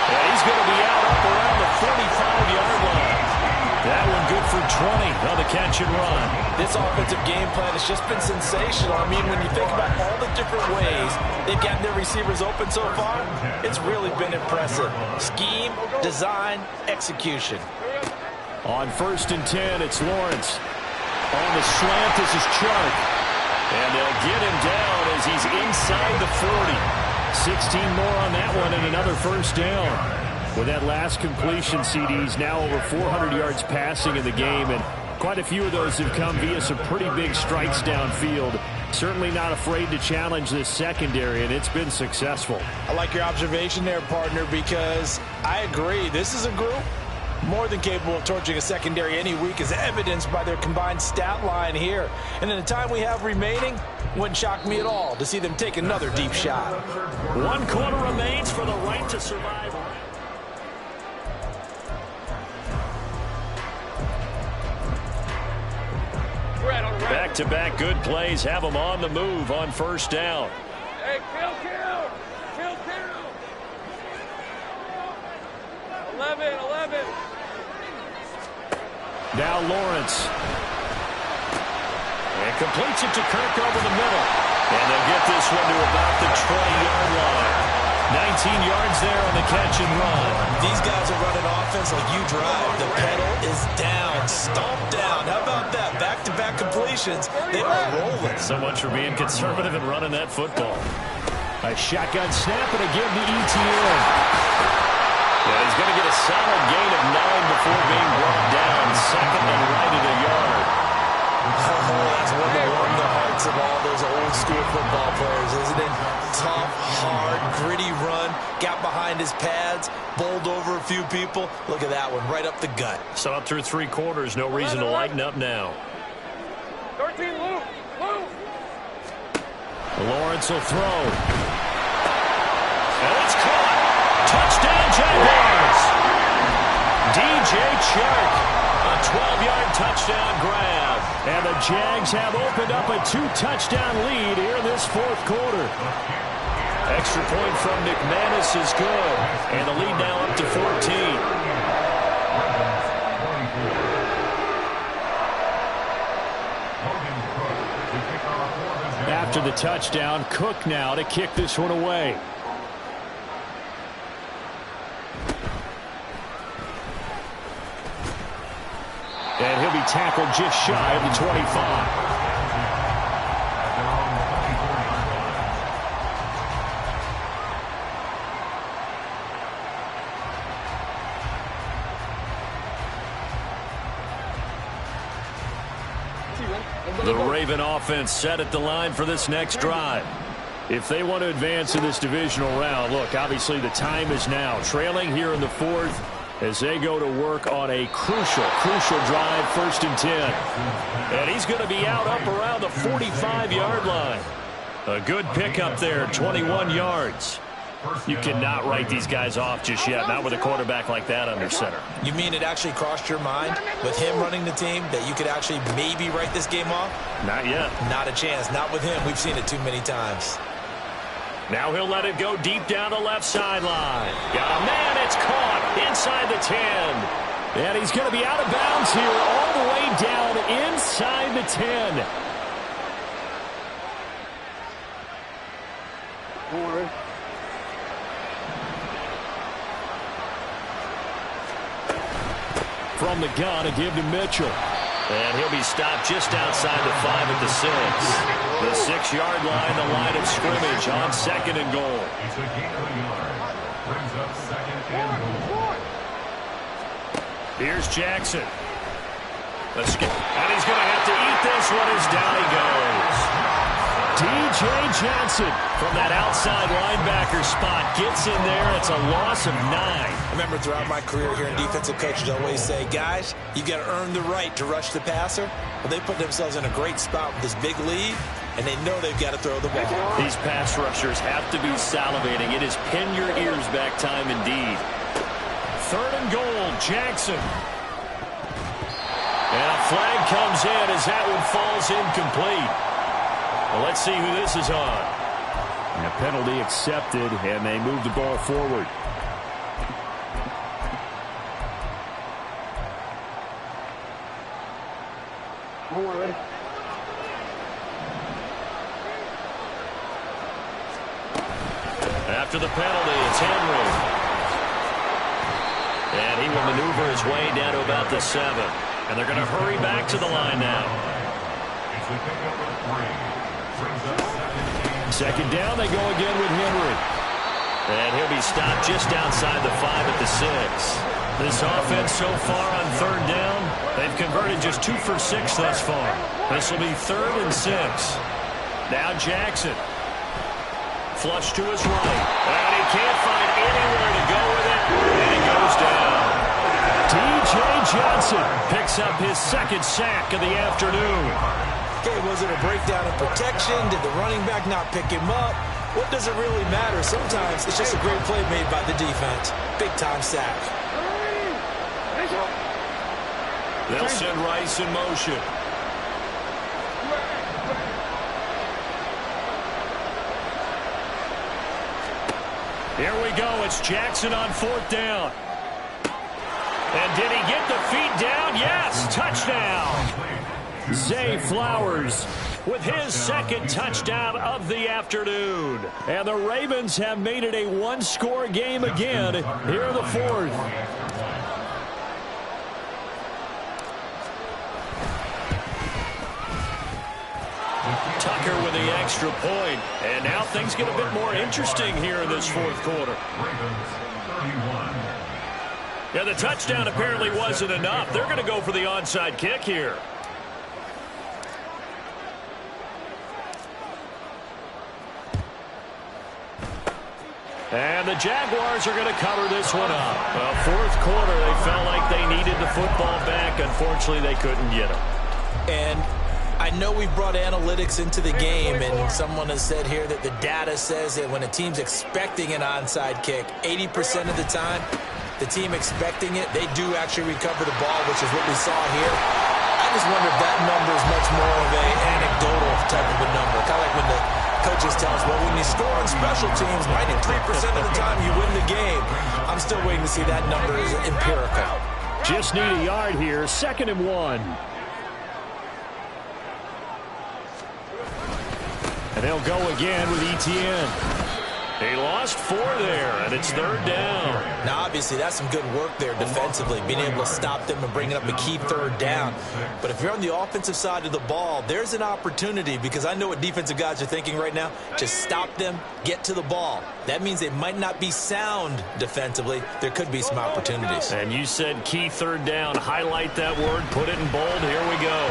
And he's going to be out up around the 45-yard line. That one good for 20 on the catch and run. This offensive game plan has just been sensational. I mean, when you think about all the different ways they've gotten their receivers open so far, it's really been impressive. Scheme, design, execution. On 1st and 10, it's Lawrence. On the slant, this is Chark. And they'll get him down as he's inside the 40. 16 more on that one and another first down. With that last completion, CDs now over 400 yards passing in the game, and quite a few of those have come via some pretty big strikes downfield. Certainly not afraid to challenge this secondary, and it's been successful. I like your observation there, partner, because I agree. This is a group more than capable of torching a secondary any week, as evidenced by their combined stat line here. And in the time we have remaining, wouldn't shock me at all to see them take another deep shot. 1 quarter remains for the right to survive. Back-to-back good plays have them on the move on first down. Hey, kill. 11. Now Lawrence. And completes it to Kirk over the middle. And they'll get this one to about the 20-yard line. 19 yards there on the catch and run. These guys are running offense like you drive. The pedal is down, stomped down. How about that? Back-to-back completions. They are rolling. So much for being conservative and running that football. A shotgun snap and a give to ETN. And he's going to get a solid gain of 9 before being brought down. Second and right at a yard. That's one to warm the hearts of all those old school football players, isn't it? Tough, hard, gritty run. Got behind his pads, bowled over a few people. Look at that one, right up the gut. So up through 3 quarters, no reason to lighten up now. 13, Lou. Lawrence will throw. And it's caught. Touchdown, Jaguars. DJ Chark. A 12-yard touchdown grab. And the Jags have opened up a 2-touchdown lead here in this fourth quarter. Extra point from McManus is good. And the lead now up to 14. After the touchdown, Cook now to kick this one away. And he'll be tackled just shy of the 25. The Raven offense set at the line for this next drive. If they want to advance in this divisional round, look, obviously the time is now. Trailing here in the fourth as they go to work on a crucial drive, 1st and 10. And he's going to be out up around the 45-yard line. A good pickup there, 21 yards. You cannot write these guys off just yet, not with a quarterback like that under center. You mean it actually crossed your mind with him running the team that you could actually maybe write this game off? Not yet. Not a chance. Not with him. We've seen it too many times. Now he'll let it go deep down the left sideline. Got a man. It's caught inside the 10. And he's going to be out of bounds here all the way down inside the 10. From the gun, a give to Mitchell. And he'll be stopped just outside the 5 at the 6. The 6-yard line, the line of scrimmage on 2nd and goal. It's a gain of a yard. Brings up second and goal. Here's Jackson. Let's get, and he's going to have to eat this one as down he goes. D.J. Johnson from that outside linebacker spot gets in there. It's a loss of 9. I remember throughout my career here in defensive coaches always say, guys, you got to earn the right to rush the passer. Well, they put themselves in a great spot with this big lead, and they know they've got to throw the ball. These pass rushers have to be salivating. It is pin your ears back time indeed. 3rd and goal, Jackson. And a flag comes in as that one falls incomplete. Well, let's see who this is on. And a penalty accepted, and they move the ball forward. After the penalty, it's Henry. And he will maneuver his way down to about the 7. And they're going to hurry back to the line now. It's a pickup of 3. Brings up Second down, they go again with Henry. And he'll be stopped just outside the 5 at the 6. This offense so far on 3rd down, they've converted just 2 for 6 thus far. This will be 3rd and 6. Now Jackson. Flush to his right. And he can't find anywhere to go with it. And he goes down. D.J. Johnson picks up his 2nd sack of the afternoon. Okay, was it a breakdown in protection? Did the running back not pick him up? What does it really matter? Sometimes it's just a great play made by the defense. Big-time sack. They'll send Rice in motion. Here we go. It's Jackson on 4th down. And did he get the feet down? Yes, touchdown. Zay Flowers with his 2nd touchdown of the afternoon. And the Ravens have made it a 1-score game again here in the 4th. Tucker with the extra point. And now things get a bit more interesting here in this 4th quarter. Yeah, the touchdown apparently wasn't enough. They're going to go for the onside kick here. And the Jaguars are going to cover this one up. Well, 4th quarter, they felt like they needed the football back. Unfortunately, they couldn't get it. And I know we brought analytics into the game, and someone has said here that the data says that when a team's expecting an onside kick, 80% of the time, the team expecting it, they do actually recover the ball, which is what we saw here. I just wonder if that number is much more of an anecdotal type of a number. Kind of like when the coaches tell us, well, when you score on special teams, 93% of the time you win the game. I'm still waiting to see that number is empirical. Just need a yard here. 2nd and 1. And they'll go again with Etienne. He lost 4 there, and it's 3rd down. Now, obviously, that's some good work there defensively, being able to stop them and bringing up a key 3rd down. But if you're on the offensive side of the ball, there's an opportunity, because I know what defensive guys are thinking right now. Just stop them, get to the ball. That means they might not be sound defensively. There could be some opportunities. And you said key 3rd down. Highlight that word, put it in bold. Here we go.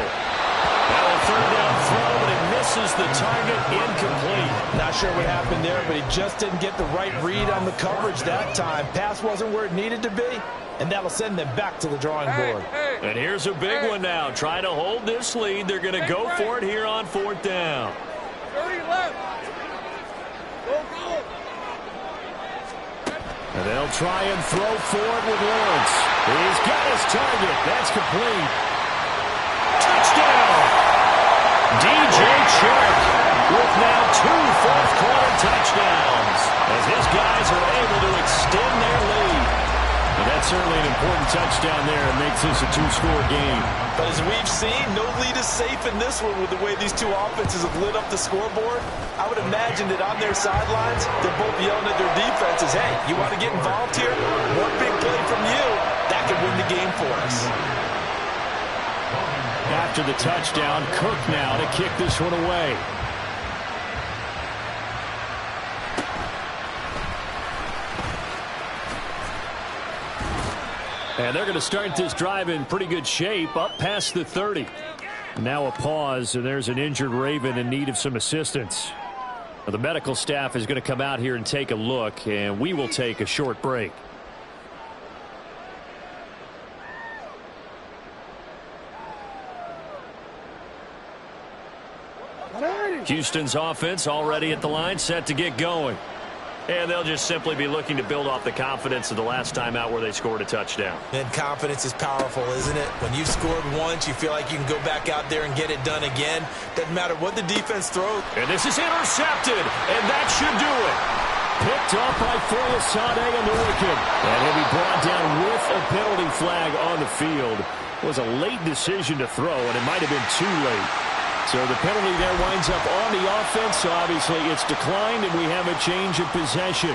Now a 3rd down throw, but it misses the target, incomplete. Not sure what happened there, but he just didn't get the right read on the coverage that time. Pass wasn't where it needed to be, and that'll send them back to the drawing board. And here's a big one now. Trying to hold this lead. They're going to go for it here on 4th down. 30 left. Go, go. And they'll try and throw for it with Lawrence. He's got his target. That's complete. Touchdown! D.J. Chark with now 2 fourth-quarter touchdowns as his guys are able to extend their lead. And that's certainly an important touchdown there. It makes this a 2-score game. But as we've seen, no lead is safe in this one with the way these two offenses have lit up the scoreboard. I would imagine that on their sidelines, they're both yelling at their defenses, hey, you want to get involved here? One big play from you, that could win the game for us. After the touchdown, Cook now to kick this one away. And they're going to start this drive in pretty good shape, up past the 30. Now a pause, and there's an injured Raven in need of some assistance. Now the medical staff is going to come out here and take a look, and we will take a short break. Houston's offense already at the line, set to get going. And they'll just simply be looking to build off the confidence of the last time out where they scored a touchdown. And confidence is powerful, isn't it? When you've scored once, you feel like you can go back out there and get it done again. Doesn't matter what the defense throws. And this is intercepted, and that should do it. Picked off by Foyesade and the wicket. And he'll be brought down with a penalty flag on the field. It was a late decision to throw, and it might have been too late. So the penalty there winds up on the offense. So obviously it's declined, and we have a change of possession.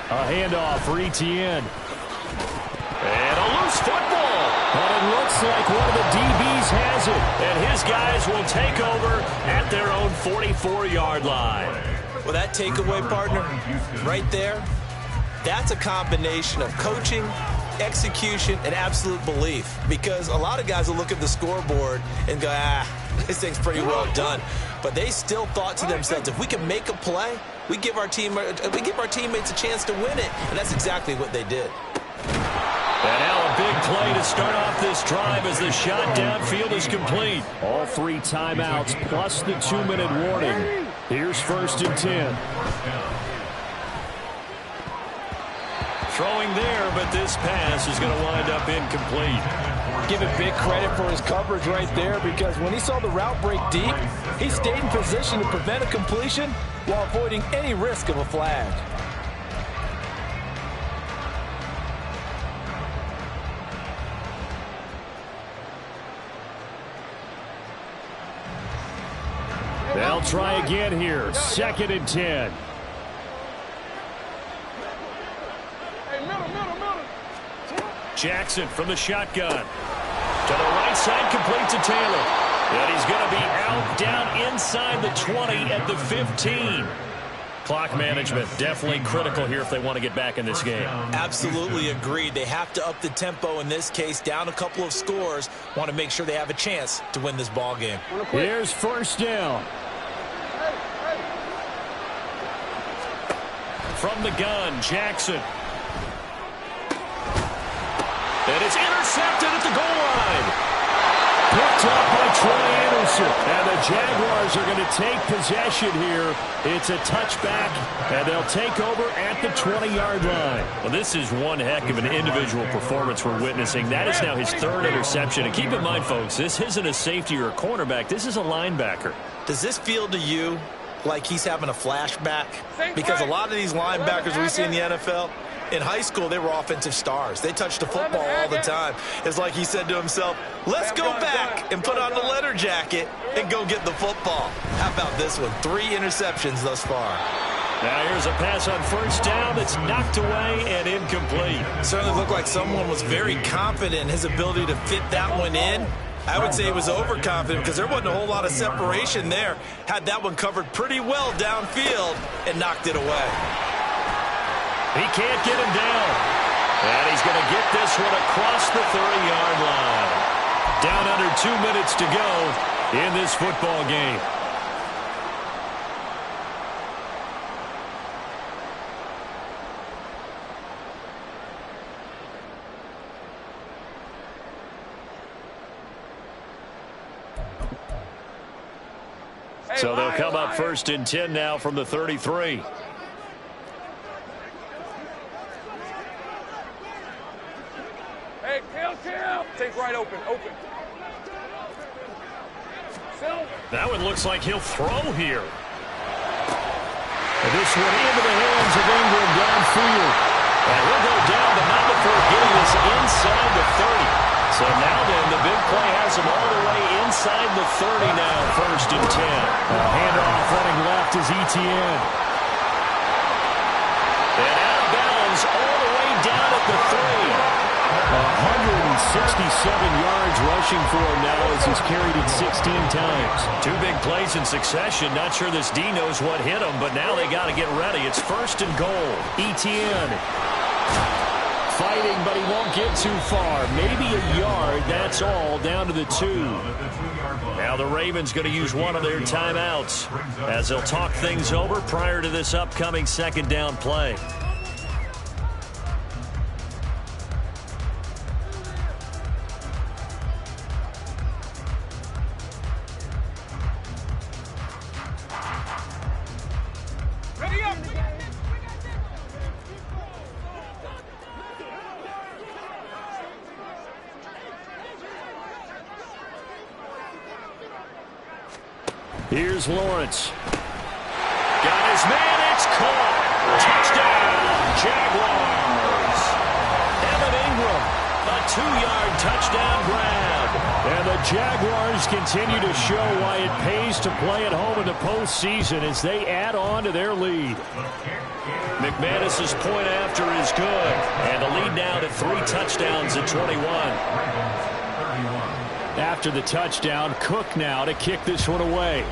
A handoff for Etienne. And a loose football. But it looks like one of the DBs has it. And his guys will take over at their own 44-yard line. Well, that takeaway, partner, right there, that's a combination of coaching, execution, and absolute belief. Because a lot of guys will look at the scoreboard and go, this thing's pretty well done. But they still thought to themselves, if we can make a play, we give our teammates a chance to win it. And that's exactly what they did. And now a big play to start off this drive as the shot downfield is complete. All 3 timeouts plus the 2-minute warning. Here's 1st and 10. Throwing there, but this pass is going to wind up incomplete. Give it big credit for his coverage right there, because when he saw the route break deep, he stayed in position to prevent a completion while avoiding any risk of a flag. They'll try again here. 2nd and 10. Jackson from the shotgun. To the right side, complete to Taylor. And he's going to be out down inside the 20 at the 15. Clock management definitely critical here if they want to get back in this game. Absolutely agreed. They have to up the tempo in this case, down a couple of scores. Want to make sure they have a chance to win this ball game. Here's 1st down. From the gun, Jackson. And it's intercepted at the goal line. Picked up by Troy Anderson. And the Jaguars are going to take possession here. It's a touchback, and they'll take over at the 20-yard line. Well, this is one heck of an individual performance we're witnessing. That is now his 3rd interception. And keep in mind, folks, this isn't a safety or a cornerback. This is a linebacker. Does this feel to you like he's having a flashback? Because a lot of these linebackers we see in the NFL, in high school, they were offensive stars. They touched the football all the time. It's like he said to himself, let's go back and put on the leather jacket and go get the football. How about this one? 3 interceptions thus far. Now here's a pass on 1st down that's knocked away and incomplete. Certainly looked like someone was very confident in his ability to fit that one in. I would say he was overconfident because there wasn't a whole lot of separation there. Had that one covered pretty well downfield and knocked it away. He can't get him down. And he's going to get this one across the 30-yard line. Down under 2 minutes to go in this football game. So they'll come up 1st and 10 now from the 33. Kill. Take right open. That one looks like he'll throw here. And this one into the hands of Ingram downfield. And he'll go down, but not before getting this inside the 30. So now then, the big play has him all the way inside the 30 now, 1st and 10. Handoff running left is Etienne. And out of bounds all the way down at the 3. 167 yards rushing for him now as he's carried it 16 times. 2 big plays in succession. Not sure this D knows what hit him, but now they got to get ready. It's 1st and goal. Etienne fighting, but he won't get too far. Maybe a yard. That's all, down to the 2. Now the Ravens going to use one of their timeouts as they'll talk things over prior to this upcoming 2nd down play. Here's Lawrence. Got his man. It's caught. Touchdown, Jaguars. Evan Ingram, a 2-yard touchdown grab. And the Jaguars continue to show why it pays to play at home in the postseason as they add on to their lead. McManus's point after is good. And the lead now to 3 touchdowns at 21. After the touchdown, Cook now to kick this one away.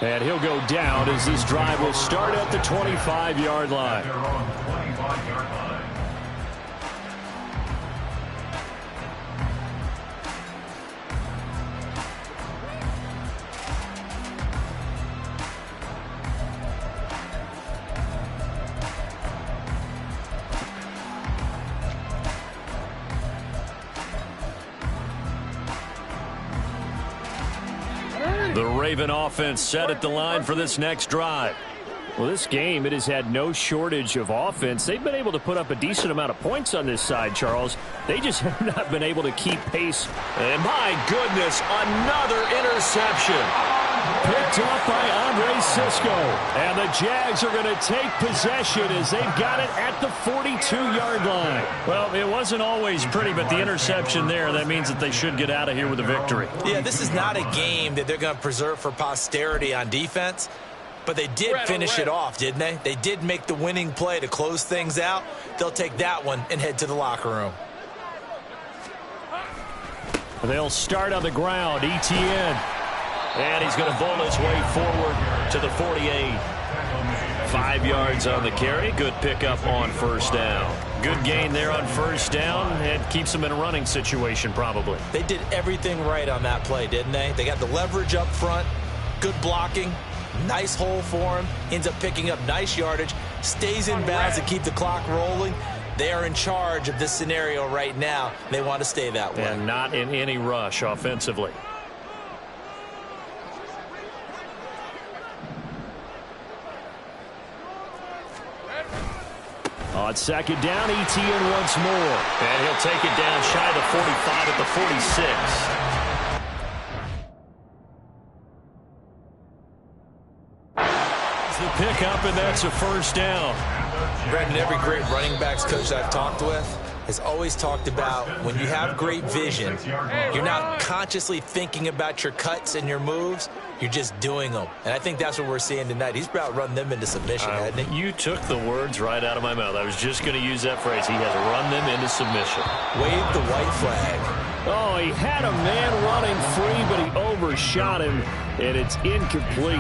And he'll go down as this drive will start at the 25-yard line. The Raven offense set at the line for this next drive. Well, this game, it has had no shortage of offense. They've been able to put up a decent amount of points on this side, Charles. They just have not been able to keep pace. And my goodness, another interception. Picked up by Andre Sisco. And the Jags are going to take possession as they've got it at the 42-yard line. Well, it wasn't always pretty, but the interception there, that means that they should get out of here with a victory. Yeah, this is not a game that they're going to preserve for posterity on defense. But they did finish it off, didn't they? They did make the winning play to close things out. They'll take that one and head to the locker room. They'll start on the ground. Etienne. And he's going to bowl his way forward to the 48. 5 yards on the carry. Good pickup on 1st down. Good gain there on 1st down. And keeps them in a running situation probably. They did everything right on that play, didn't they? They got the leverage up front. Good blocking. Nice hole for him. Ends up picking up nice yardage. Stays in bounds to keep the clock rolling. They are in charge of this scenario right now. They want to stay that way. And not in any rush offensively. On 2nd down, Etienne once more. And he'll take it down shy of the 45 at the 46. The pickup, and that's a 1st down. Brandon, every great running backs coach I've talked with has always talked about when you have great vision, you're not consciously thinking about your cuts and your moves. You're just doing them. And I think that's what we're seeing tonight. He's about run them into submission, hasn't he? You took the words right out of my mouth. I was just going to use that phrase. He has run them into submission. Wave the white flag. Oh, he had a man running free, but he overshot him, and it's incomplete.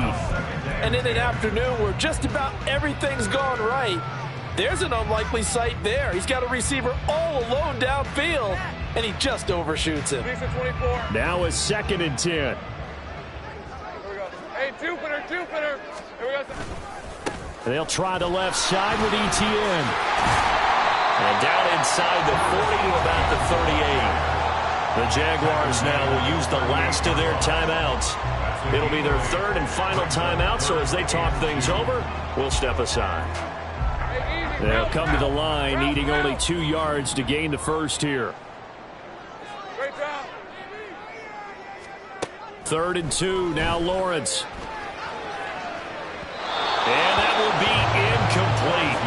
And in an afternoon where just about everything's gone right, there's an unlikely sight there. He's got a receiver all alone downfield, and he just overshoots him. Now a 2nd and 10. Hey, two-footer. Here we go. They'll try the left side with Etienne. And down inside the 40 to about the 38. The Jaguars now will use the last of their timeouts. It'll be their 3rd and final timeout, so as they talk things over, we'll step aside. They'll come to the line, needing only 2 yards to gain the 1st here. 3rd and 2, now Lawrence. And that will be incomplete.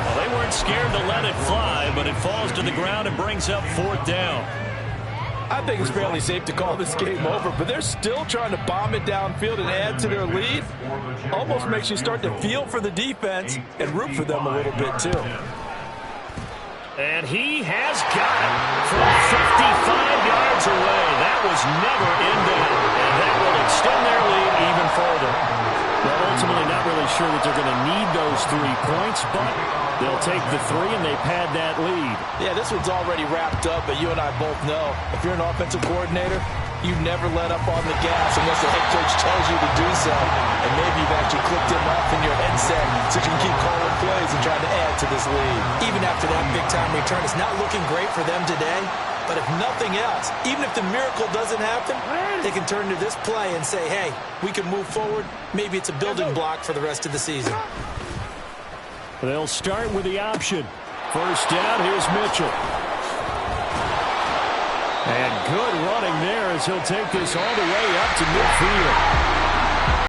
Well, they weren't scared to let it fly, but it falls to the ground and brings up 4th down. I think it's fairly safe to call this game over, but they're still trying to bomb it downfield and add to their lead. Almost makes you start to feel for the defense and root for them a little bit, too. And he has got it from 55 yards away. That was never in doubt, and that will extend their lead even further. Well, ultimately not really sure that they're going to need those 3 points, but they'll take the 3 and they pad that lead. Yeah, this one's already wrapped up, but you and I both know if you're an offensive coordinator, you never let up on the gas unless the head coach tells you to do so. And maybe you've actually clicked him off in your headset so you can keep calling plays and trying to add to this lead. Even after that big-time return, it's not looking great for them today. But if nothing else, even if the miracle doesn't happen, they can turn to this play and say, hey, we can move forward. Maybe it's a building block for the rest of the season. They'll start with the option. First down, here's Mitchell. And good running there as he'll take this all the way up to midfield.